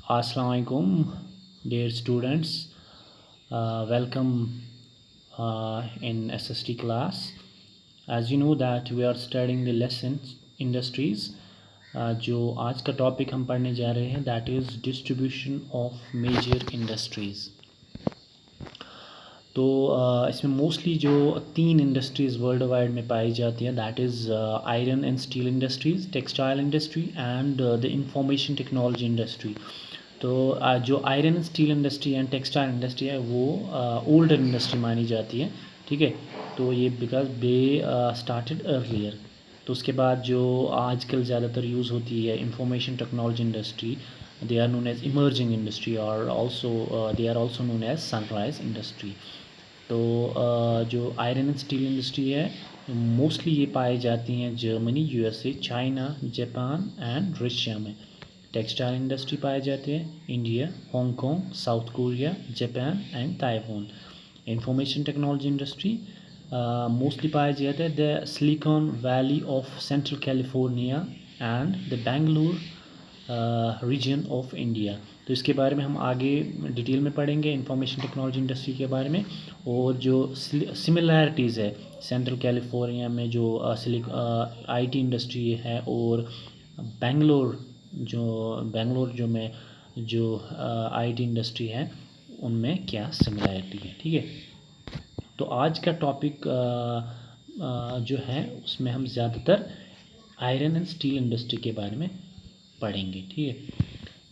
Assalamu alaikum, dear students. Welcome in SST class. As you know that we are studying the lesson industries. जो आज का topic हम पढ़ने जा रहे हैं that is distribution of major industries. तो इसमें मोस्टली जो 3 इंडस्ट्रीज़ वर्ल्ड वाइड में पाई जाती हैं that is iron and steel industries, textile industry and the information technology industry. तो जो iron and steel industry and textile industry है वो ओल्डर इंडस्ट्री मानी जाती है, ठीक है। तो ये बिकॉज दे स्टार्टेड अर्लियर। तो उसके बाद जो आजकल ज़्यादातर यूज़ होती है information technology industry, they are known as emerging industry or also they are also known as sunrise industry. तो जो आयरन एंड स्टील इंडस्ट्री है मोस्टली ये पाई जाती हैं Germany, USA, China, Japan and Russia में। टेक्सटाइल इंडस्ट्री पाए जाते हैं India, Hong Kong, South Korea, Japan and Taiwan. Information technology industry mostly पाया जाता है the Silicon Valley of central California and the Bengaluru region of India. तो इसके बारे में हम आगे डिटेल में पढ़ेंगे इंफॉर्मेशन टेक्नोलॉजी इंडस्ट्री के बारे में। और जो सिमिलैरिटीज़ है सेंट्रल कैलिफोर्निया में जो आईटी इंडस्ट्री है और बेंगलोर जो में जो आईटी इंडस्ट्री है उनमें क्या सिमिलैरिटी है, ठीक है। तो आज का टॉपिक जो है उसमें हम ज़्यादातर आयरन एंड स्टील इंडस्ट्री के बारे में पढ़ेंगे, ठीक है।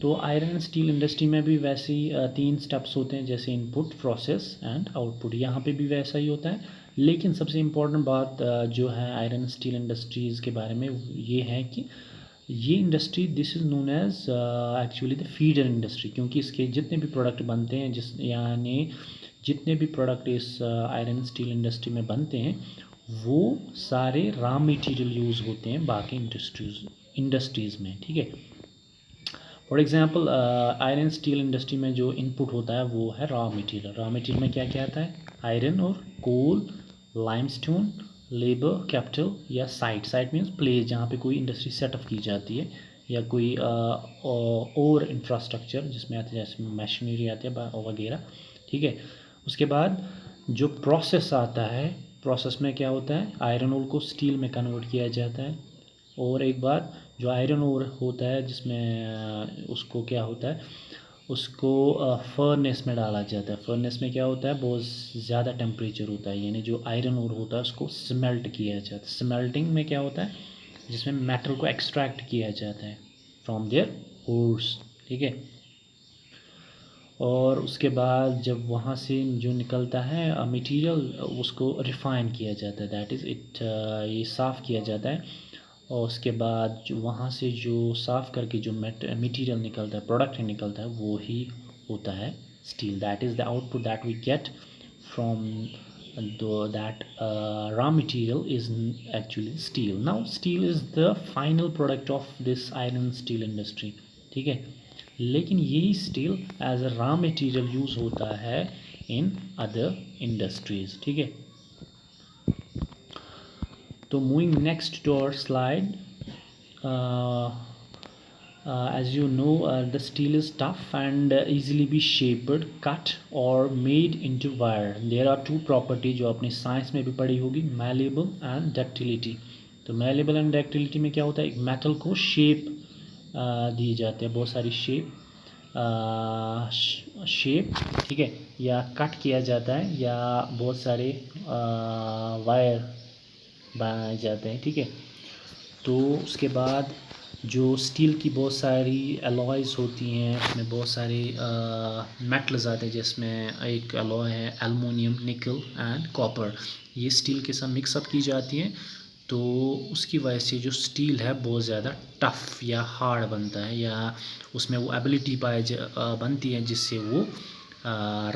तो आयरन एंड स्टील इंडस्ट्री में भी वैसे ही 3 स्टेप्स होते हैं जैसे इनपुट, प्रोसेस एंड आउटपुट। यहाँ पे भी वैसा ही होता है, लेकिन सबसे इम्पोर्टेंट बात जो है आयरन एंड स्टील इंडस्ट्रीज़ के बारे में ये है कि ये industry this is known as actually the feeder industry, क्योंकि इसके जितने भी प्रोडक्ट बनते हैं यानी जितने भी प्रोडक्ट इस आयरन एंड स्टील इंडस्ट्री में बनते हैं वो सारे रॉ मटेरियल यूज़ होते हैं बाकी इंडस्ट्रीज़ में, ठीक है। For example iron steel industry में जो इनपुट होता है वो है रॉ मटेरियल में क्या क्या आता है आयरन और कोल, लाइमस्टोन, लेबर, कैपिटल या साइट मीन्स प्लेस जहाँ पे कोई इंडस्ट्री सेटअप की जाती है या कोई और इंफ्रास्ट्रक्चर जिसमें आते हैं जैसे मशीनरी आती है वगैरह, ठीक है। उसके बाद जो प्रोसेस आता है, प्रोसेस में क्या होता है आयरन ओर को स्टील में कन्वर्ट किया जाता है। और एक बार जो आयरन ओर होता है जिसमें उसको क्या होता है उसको फर्नेस में डाला जाता है। फर्नेस में क्या होता है बहुत ज़्यादा टेम्परेचर होता है, यानी जो आयरन ओर होता है उसको स्मेल्ट किया जाता है। स्मेल्टिंग में क्या होता है जिसमें मेटल को एक्सट्रैक्ट किया जाता है फ्रॉम देयर ओर्स, ठीक है। और उसके बाद जब वहाँ से जो निकलता है मटेरियल उसको रिफ़ाइन किया जाता है, दैट इज़ इट ये साफ़ किया जाता है। और उसके बाद जो वहाँ से जो साफ़ करके जो मटेरियल निकलता है, प्रोडक्ट निकलता है, वो ही होता है steel. That is the output that we get from that raw material is actually steel. Now steel is the final product of this iron steel industry, ठीक है। लेकिन यही steel as a raw material use होता है in other industries, ठीक है। तो moving next to our slide, as you know the steel is tough and easily be shaped, cut or made into wire. There are 2 property जो अपनी science में भी पढ़ी होगी, malleable and ductility. तो malleable and ductility में क्या होता है एक मेटल को शेप दिए जाते हैं, बहुत सारी शेप, ठीक है, या कट किया जाता है या बहुत सारे वायर बनाए जाते हैं, ठीक है। तो उसके बाद जो स्टील की बहुत सारी अलॉयज़ होती हैं उसमें बहुत सारे मेटल्स आते हैं, जिसमें एक अलॉय है एल्युमिनियम, निकल एंड कॉपर। ये स्टील के साथ मिक्सअप की जाती हैं, तो उसकी वजह से जो स्टील है बहुत ज़्यादा टफ़ या हार्ड बनता है, या उसमें वो एबिलिटी बनती है जिससे वो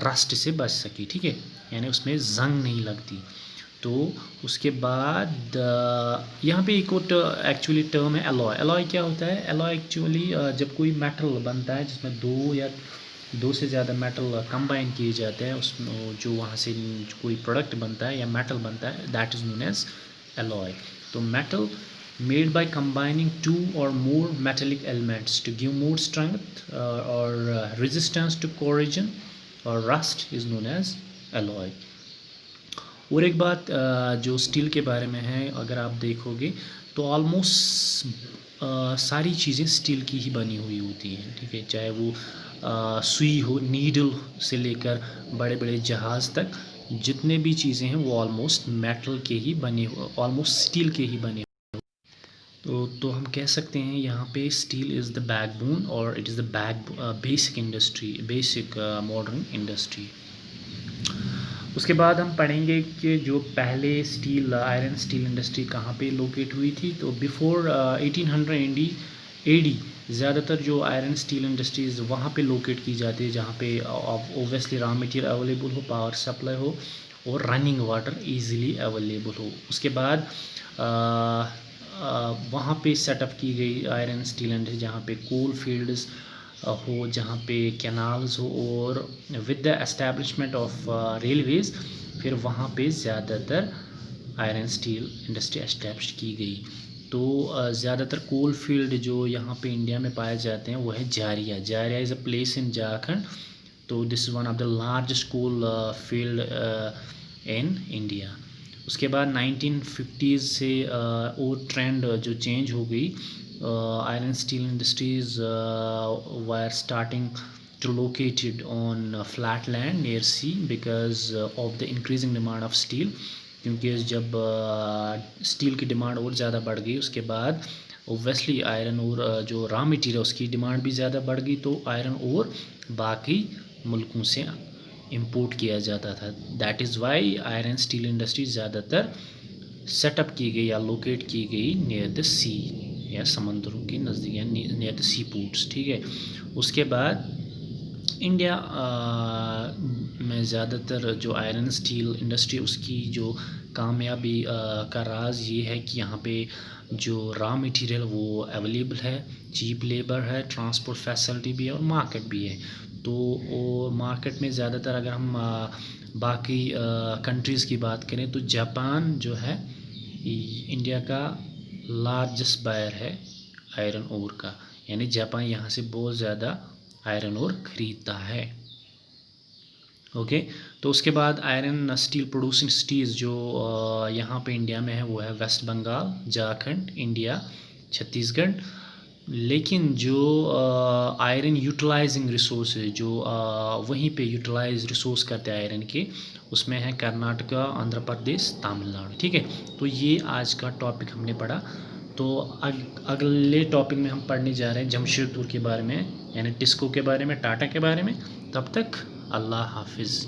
रस्ट से बच सके, ठीक है, यानी उसमें जंग नहीं लगती। तो उसके बाद यहाँ पे एक और एक्चुअली टर्म है एलॉय। एलॉय क्या होता है एलॉय एक्चुअली जब कोई मेटल बनता है जिसमें दो से ज़्यादा मेटल कंबाइन किए जाते हैं, उसमें जो वहाँ से कोई प्रोडक्ट बनता है या मेटल बनता है that is known as alloy. तो metal made by combining two or more metallic elements to give more strength or resistance to corrosion or rust is known as alloy. और एक बात जो स्टील के बारे में है, अगर आप देखोगे तो ऑलमोस्ट सारी चीज़ें स्टील की ही बनी हुई होती हैं, ठीक है, चाहे वो सुई हो, नीडल से लेकर बड़े बड़े जहाज़ तक, जितने भी चीज़ें हैं वो ऑलमोस्ट मेटल के ही बने, ऑलमोस्ट स्टील के ही बने। तो हम कह सकते हैं यहाँ पे स्टील इज़ द बैकबोन और it is the basic industry, basic modern industry. उसके बाद हम पढ़ेंगे कि जो पहले स्टील आयरन स्टील इंडस्ट्री कहाँ पे लोकेट हुई थी। तो बिफोर 1800 AD ज़्यादातर जो आयरन स्टील इंडस्ट्रीज़ वहाँ पे लोकेट की जाती है, जहाँ पे ओबियसली रॉ मटेरियल अवेलेबल हो, पावर सप्लाई हो और रनिंग वाटर इजीली अवेलेबल हो। उसके बाद वहाँ पे सेटअप की गई आयरन स्टील इंडस्ट्री, जहाँ पे कोल फील्ड्स हो, जहाँ पे कैनाल्स हो, और with the establishment of Railways फिर वहाँ पे ज़्यादातर आयरन स्टील इंडस्ट्री एस्टैब्लिश की गई। तो ज़्यादातर कोल फील्ड जो यहाँ पे इंडिया में पाए जाते हैं वो है Jharia. Jharia is a place in Jharkhand. तो this is one of the largest coal field in India. उसके बाद 1950s से और ट्रेंड जो चेंज हो गई, iron steel industries were starting to located on flat land near sea because of the increasing demand of steel। क्योंकि जब steel की डिमांड और ज़्यादा बढ़ गई, उसके बाद ओब्वियसली आयरन और जो रॉ मटेरियल उसकी डिमांड भी ज़्यादा बढ़ गई, तो आयरन और बाकी मुल्कों से इंपोर्ट किया जाता था। That is why iron steel industry ज़्यादातर सेटअप की गई या लोकेट की गई नियर द सी, या समंदरों के नज़दीक, या नियर द सी पोर्ट्स, ठीक है। उसके बाद इंडिया में ज़्यादातर जो आयरन स्टील इंडस्ट्री उसकी जो कामयाबी का राज ये है कि यहाँ पे जो रॉ मटेरियल वो अवेलेबल है, चीप लेबर है, ट्रांसपोर्ट फैसिलिटी भी है और मार्केट भी है। तो वो मार्केट में ज़्यादातर अगर हम बाकी कंट्रीज़ की बात करें तो जापान जो है इंडिया का लार्जेस्ट बायर है आयरन ओर का, यानी जापान यहाँ से बहुत ज़्यादा आयरन ओर ख़रीदता है। ओके, तो उसके बाद आयरन स्टील प्रोड्यूसिंग सिटीज़ जो यहाँ पे इंडिया में है वो है वेस्ट बंगाल, झारखंड, इंडिया, छत्तीसगढ़। लेकिन जो आयरन यूटिलाइजिंग रिसोर्स है, जो वहीं पे यूटिलाइज रिसोर्स करते हैं आयरन के, उसमें है कर्नाटका, आंध्र प्रदेश, तमिलनाडु, ठीक है। तो ये आज का टॉपिक हमने पढ़ा। तो अगले टॉपिक में हम पढ़ने जा रहे हैं जमशेदपुर के बारे में, यानी टिस्को के बारे में, टाटा के बारे में। तब तक अल्लाह हाफिज़।